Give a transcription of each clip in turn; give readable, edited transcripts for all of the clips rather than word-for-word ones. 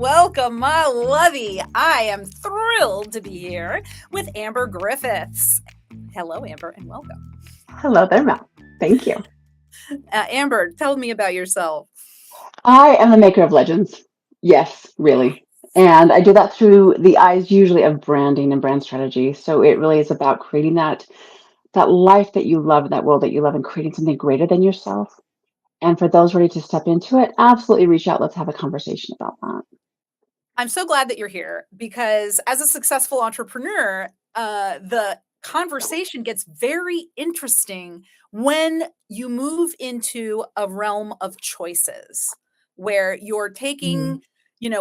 welcome, my lovey. I am thrilled to be here with Amber Griffiths. Hello, Amber, and welcome. Hello there, Mel. Thank you. Amber, tell me about yourself. I am the maker of legends. Yes, really. And I do that through the eyes usually of branding and brand strategy. So it really is about creating that life that you love, that world that you love, and creating something greater than yourself. And for those ready to step into it, absolutely reach out. Let's have a conversation about that. I'm so glad that you're here because as a successful entrepreneur, the conversation gets very interesting when you move into a realm of choices where you're Mm. taking,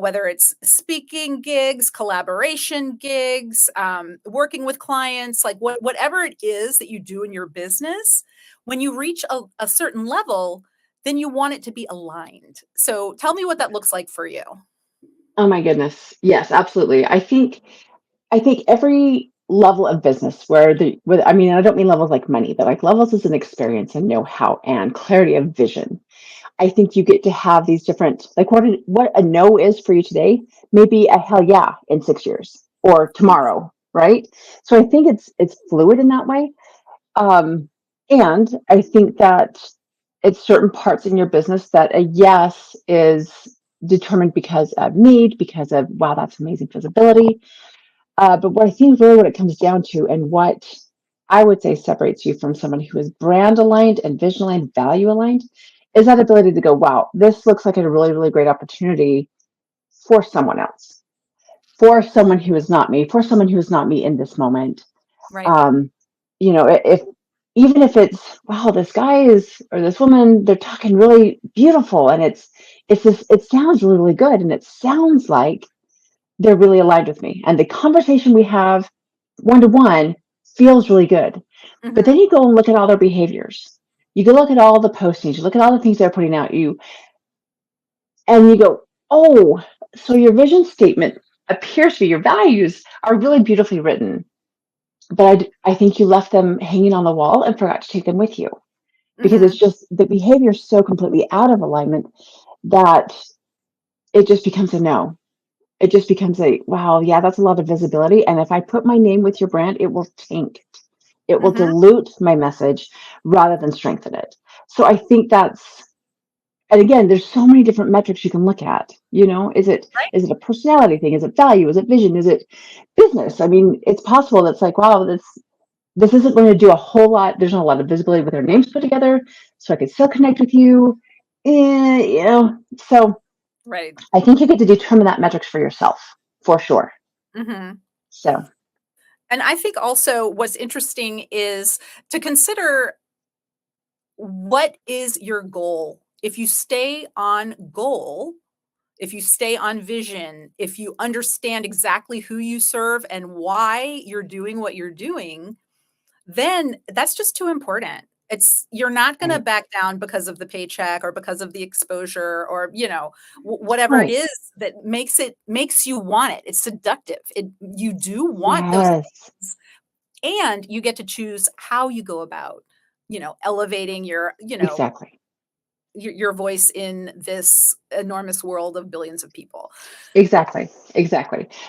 whether it's speaking gigs, collaboration gigs, working with clients, like whatever it is that you do in your business, when you reach a certain level, then you want it to be aligned. So tell me what that looks like for you. Oh my goodness. Yes, absolutely. I think every level of business I mean, I don't mean levels like money, but like levels as an experience and know-how and clarity of vision. I think you get to have these different, like what a no is for you today, maybe a hell yeah in 6 years or tomorrow, right? So I think it's fluid in that way. Um, and I think that it's certain parts in your business that a yes is determined because of need, because of wow, that's amazing visibility. But what I think really what it comes down to, and what I would say separates you from someone who is brand aligned and vision aligned, value aligned, is that ability to go, wow, this looks like a really, really great opportunity for someone else, for someone who is not me, for someone who is not me in this moment. Right. Um, if even if it's wow, this guy is or this woman, they're talking really beautiful, and it sounds really, really good, and it sounds like they're really aligned with me. And the conversation we have one to one feels really good. But then Mhm. you go and look at all their behaviors. You go look at all the postings, you look at all the things they're putting out, and you go, oh, so your vision statement appears to be your values are really beautifully written. But I think you left them hanging on the wall and forgot to take them with you because it's Mhm. just the behavior is so completely out of alignment that it just becomes a no. It just becomes a wow, yeah, that's a lot of visibility. And if I put my name with your brand, it will tank. It will Mhm. dilute my message rather than strengthen it. So I think and again, there's so many different metrics you can look at. Right. Is it a personality thing? Is it value? Is it vision? Is it business? I mean, it's possible that's like, wow, this isn't going to do a whole lot. There's not a lot of visibility with our names put together, so I could still connect with you. So Right. I think you get to determine that metrics for yourself for sure. Mhm. So And I think also what's interesting is to consider what is your goal? If you stay on goal, if you stay on vision, if you understand exactly who you serve and why you're doing what you're doing, then that's just too important. You're not going to right, back down because of the paycheck or because of the exposure or, whatever it right, is that makes you want it. It's seductive. You do want those yes, things and you get to choose how you go about, elevating exactly, your voice in this enormous world of billions of people. exactly.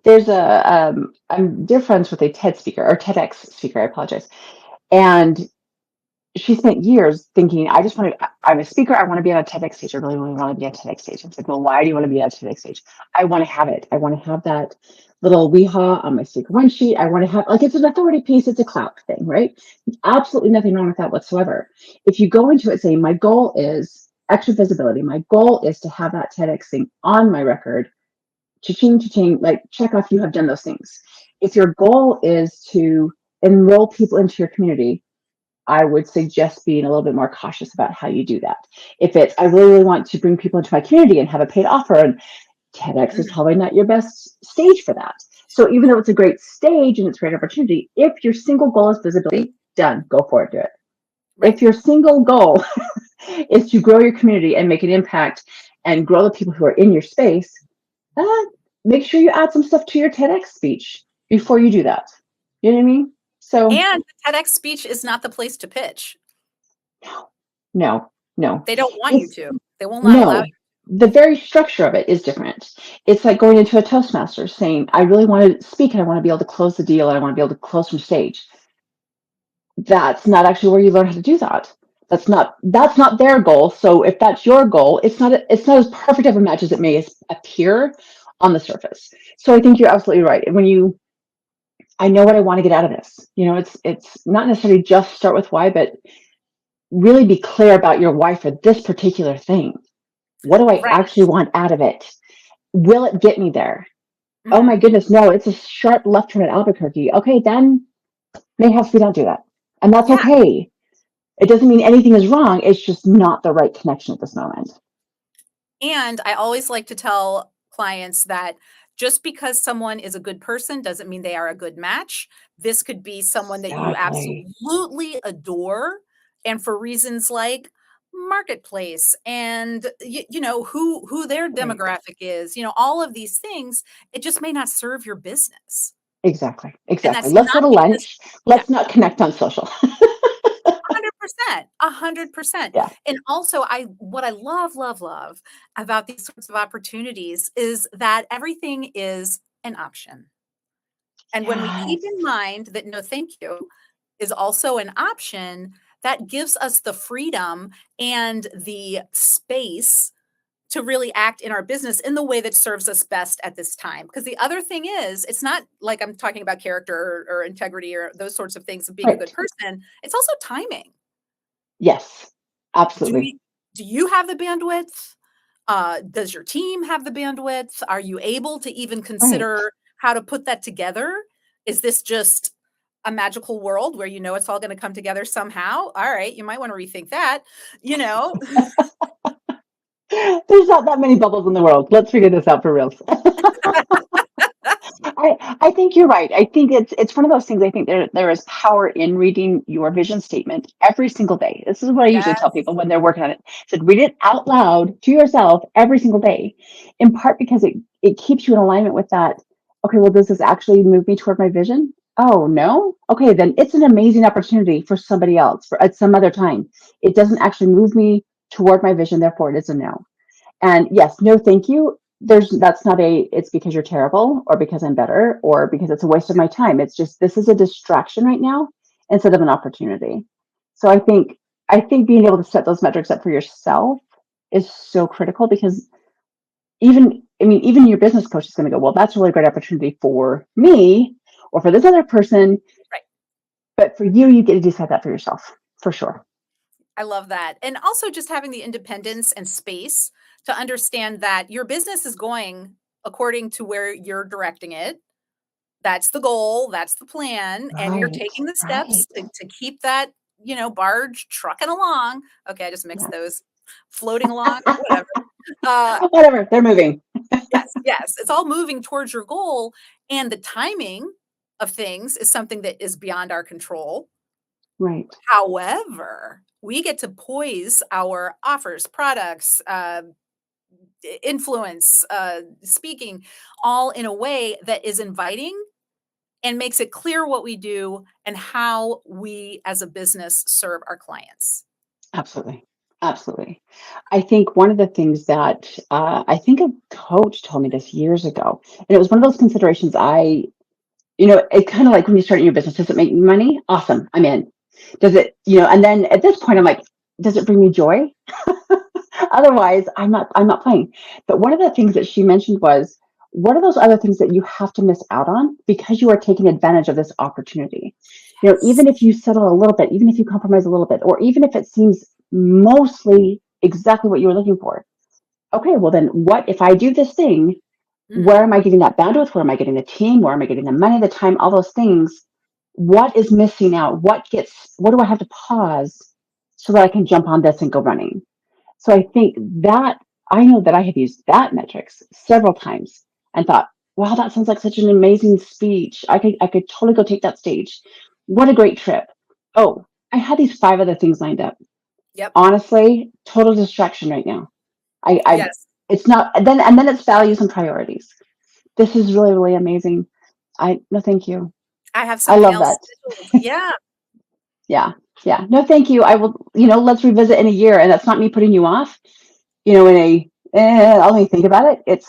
There's I'm dear friends with a TED speaker or TEDx speaker. I apologize, and she spent years thinking, I'm a speaker. I want to be on a TEDx stage. I really, really want to be on a TEDx stage. I said, well, why do you want to be on a TEDx stage? I want to have it. I want to have that little weehaw on my speaker one sheet. I want to have, like, it's an authority piece. It's a clout thing, right? Absolutely nothing wrong with that whatsoever. If you go into it saying, my goal is extra visibility, my goal is to have that TEDx thing on my record, cha-ching, like check off you have done those things. If your goal is to enroll people into your community, I would suggest being a little bit more cautious about how you do that. If it's, I really, really want to bring people into my community and have a paid offer, and TEDx is Mhm. probably not your best stage for that. So even though it's a great stage and it's a great opportunity, if your single goal is visibility, done, go for it, do it. Right. If your single goal is to grow your community and make an impact and grow the people who are in your space, uh, make sure you add some stuff to your TEDx speech before you do that. You know what I mean? So And the TEDx speech is not the place to pitch. no, no, They don't want you it's to. They will not allow no. you. the very structure of it is different. It's like going into a Toastmasters saying, I really want to speak and I want to be able to close the deal and I want to be able to close from stage. That's not actually where you learn how to do that. That's not their goal. So if that's your goal, it's not as perfect of a match as it may appear on the surface. So I think you're absolutely right. When you I know what I want to get out of this. It's not necessarily just start with why, but really be clear about your why for this particular thing. What do I Right. actually want out of it? Will it get me there? Oh my Mhm. goodness, no, it's a sharp left turn at Albuquerque. Okay, then mayhaps we don't do that. And that's Yeah. okay. It doesn't mean anything is wrong. It's just not the right connection at this moment. And I always like to tell clients that just because someone is a good person doesn't mean they are a good match. This could be someone that you Exactly. absolutely adore, and for reasons like marketplace and who their Right. demographic is, all of these things, it just may not serve your business. Exactly. And Exactly. that's Let's go not to because lunch. yeah, Let's not connect on social. 100%, 100%. Yeah. And also what I love, love, love about these sorts of opportunities is that everything is an option. And when we keep Yes. in mind that no thank you is also an option, that gives us the freedom and the space to really act in our business in the way that serves us best at this time. Because the other thing is, it's not like I'm talking about character or integrity or those sorts of things of being a good Right. person. It's also timing. Yes. Do Absolutely. we do you have the bandwidth? Does your team have the bandwidth? Are you able to even Right. consider how to put that together? Is this just a magical world where it's all gonna come together somehow? All right, you might wanna rethink that, you know? There's not that many bubbles in the world. Let's figure this out for real. I think you're right. I think it's one of those things. I think there is power in reading your vision statement every single day. This is what I usually tell Yes. people when they're working on it. I said read it out loud to yourself every single day. In part because it keeps you in alignment with that. Okay, well, does this actually move me toward my vision? Oh no? Okay, then it's an amazing opportunity for somebody else for at some other time. It doesn't actually move me toward my vision, therefore it is a no. And yes, no, thank you. That's not it's because you're terrible or because I'm better or because it's a waste of my time. It's just this is a distraction right now instead of an opportunity. So I think being able to set those metrics up for yourself is so critical because even your business coach is going to go, well, that's a really great opportunity for me or for this other person. Right. But for you, you get to decide that for yourself for sure. I love that. And also just having the independence and space to understand that your business is going according to where you're directing it. That's the goal, that's the plan, and you're Right. taking the steps Right. to keep that, barge trucking along. Okay, I just mixed Yeah. those. Floating along, whatever. Uh, Whatever. They're moving. yes, yes, it's all moving towards your goal, and the timing of things is something that is beyond our control. Right. However, we get to poise our offers, products, influence, speaking, all in a way that is inviting and makes it clear what we do and how we as a business serve our clients. Absolutely. Absolutely. I think one of the things that I think a coach told me this years ago, and it was one of those considerations it's kind of like when you start your business, does it make money? Awesome. I'm in. Does it, and then at this point, I'm like, does it bring me joy? Otherwise, I'm not playing. But one of the things that she mentioned was, what are those other things that you have to miss out on because you are taking advantage of this opportunity? Yes. Even if you settle a little bit, even if you compromise a little bit, or even if it seems mostly exactly what you were looking for. Okay, well then what if I do this thing? Where Mhm. am I getting that bandwidth? Where am I getting the team? Where am I getting the money, the time, all those things? What is missing out? What do I have to pause so that I Right. can jump on this and go running? So I think that I know that I have used that metrics several times and thought, wow, that sounds like such an amazing speech. I could totally go take that stage. What a great trip. Oh, I had these five other things lined up. Yep. Honestly, total distraction right now. I Yes. it's not and then it's values and priorities. This is really, really amazing. I no thank you. I have I something love else that. scheduled. Yeah. Yeah. Yeah. No, thank you. I will, let's revisit in a year. And that's not me putting you off, in I'll only think about it.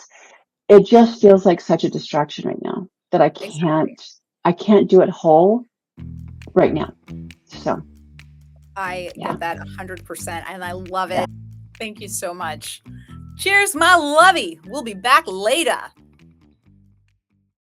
It just feels like such a distraction right now that Exactly. I can't do it whole right now. So I yeah, get that 100%, and I love yeah. it. Thank you so much. Cheers, my lovey. We'll be back later.